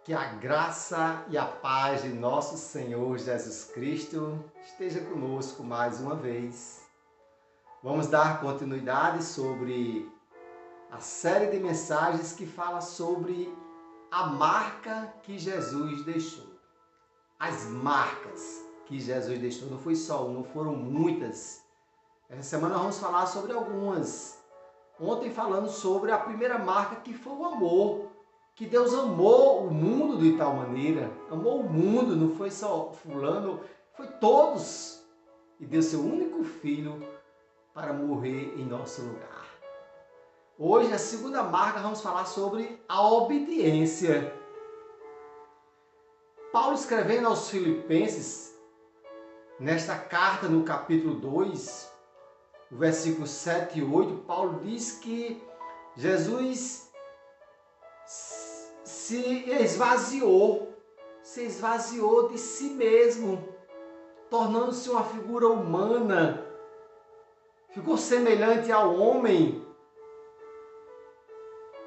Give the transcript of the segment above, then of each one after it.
Que a graça e a paz de nosso Senhor Jesus Cristo esteja conosco mais uma vez. Vamos dar continuidade sobre a série de mensagens que fala sobre a marca que Jesus deixou. As marcas que Jesus deixou. Não foi só uma, foram muitas. Essa semana nós vamos falar sobre algumas. Ontem falando sobre a primeira marca, que foi o amor. Que Deus amou o mundo de tal maneira, amou o mundo, não foi só fulano, foi todos. E deu seu único filho para morrer em nosso lugar. Hoje, a segunda marca, vamos falar sobre a obediência. Paulo, escrevendo aos Filipenses, nesta carta no capítulo 2, o versículo 7 e 8, Paulo diz que Jesus se esvaziou de si mesmo, tornando-se uma figura humana, ficou semelhante ao homem,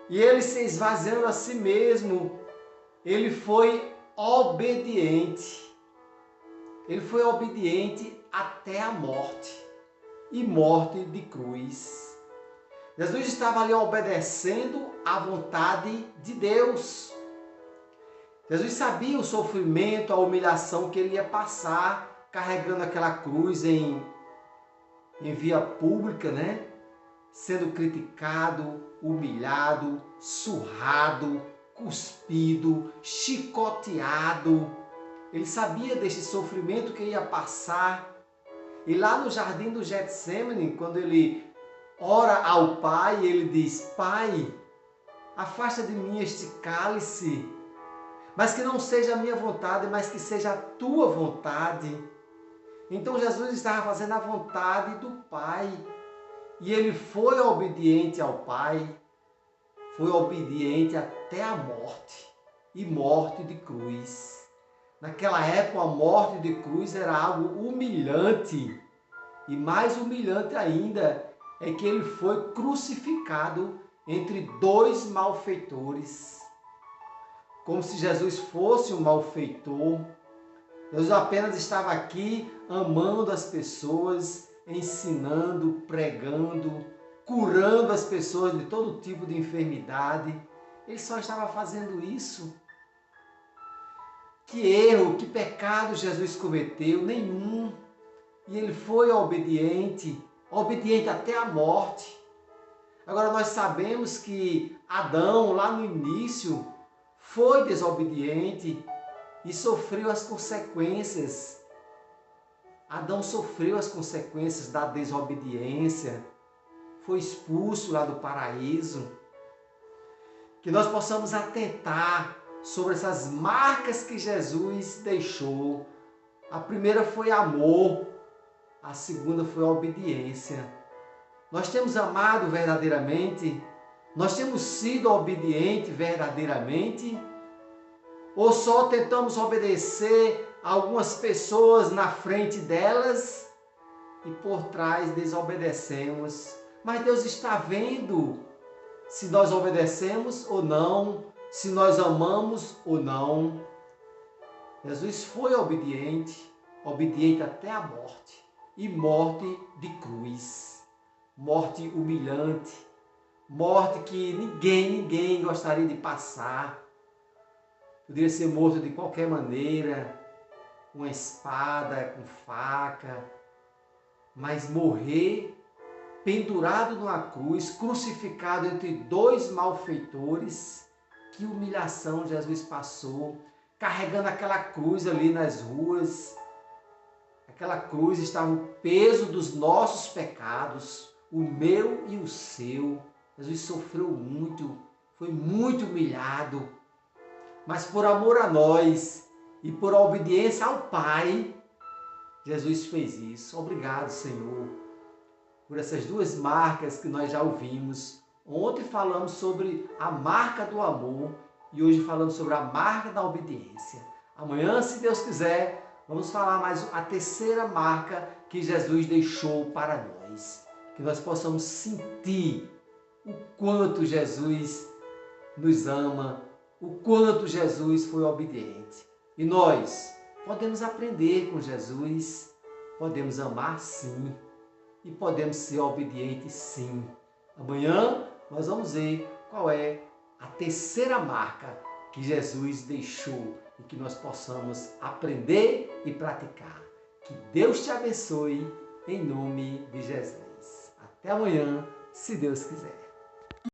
e ele se esvaziando a si mesmo, ele foi obediente até a morte, e morte de cruz. Jesus estava ali obedecendo à vontade de Deus. Jesus sabia o sofrimento, a humilhação que ele ia passar, carregando aquela cruz em via pública, né? Sendo criticado, humilhado, surrado, cuspido, chicoteado. Ele sabia deste sofrimento que ia passar. E lá no jardim do Getsêmani, quando ele ora ao Pai, ele diz: Pai, afasta de mim este cálice, mas que não seja a minha vontade, mas que seja a tua vontade. Então Jesus estava fazendo a vontade do Pai, e ele foi obediente ao Pai, foi obediente até a morte, e morte de cruz. Naquela época, a morte de cruz era algo humilhante, e mais humilhante ainda é que ele foi crucificado entre dois malfeitores. Como se Jesus fosse um malfeitor. Jesus apenas estava aqui amando as pessoas, ensinando, pregando, curando as pessoas de todo tipo de enfermidade. Ele só estava fazendo isso. Que erro, que pecado Jesus cometeu? Nenhum. E ele foi obediente até a morte. Agora nós sabemos que Adão, lá no início, foi desobediente e sofreu as consequências. Adão sofreu as consequências da desobediência, foi expulso lá do paraíso. Que nós possamos atentar sobre essas marcas que Jesus deixou. A primeira foi amor, a segunda foi a obediência. Nós temos amado verdadeiramente? Nós temos sido obedientes verdadeiramente? Ou só tentamos obedecer a algumas pessoas na frente delas e por trás desobedecemos? Mas Deus está vendo se nós obedecemos ou não, se nós amamos ou não. Jesus foi obediente até a morte, e morte de cruz, morte humilhante, morte que ninguém gostaria de passar. Poderia ser morto de qualquer maneira, com espada, com faca, mas morrer pendurado numa cruz, crucificado entre dois malfeitores. Que humilhação Jesus passou, carregando aquela cruz ali nas ruas. Aquela cruz estava o peso dos nossos pecados, o meu e o seu. Jesus sofreu muito, foi muito humilhado, mas por amor a nós e por obediência ao Pai, Jesus fez isso. Obrigado, Senhor, por essas duas marcas que nós já ouvimos. Ontem falamos sobre a marca do amor e hoje falamos sobre a marca da obediência. Amanhã, se Deus quiser, vamos falar mais a terceira marca que Jesus deixou para nós. Que nós possamos sentir o quanto Jesus nos ama o quanto Jesus foi obediente. E nós podemos aprender com Jesus, podemos amar sim, e podemos ser obedientes sim. Amanhã nós vamos ver qual é a terceira marca que Jesus deixou e que nós possamos aprender e praticar. Que Deus te abençoe em nome de Jesus. Até amanhã, se Deus quiser.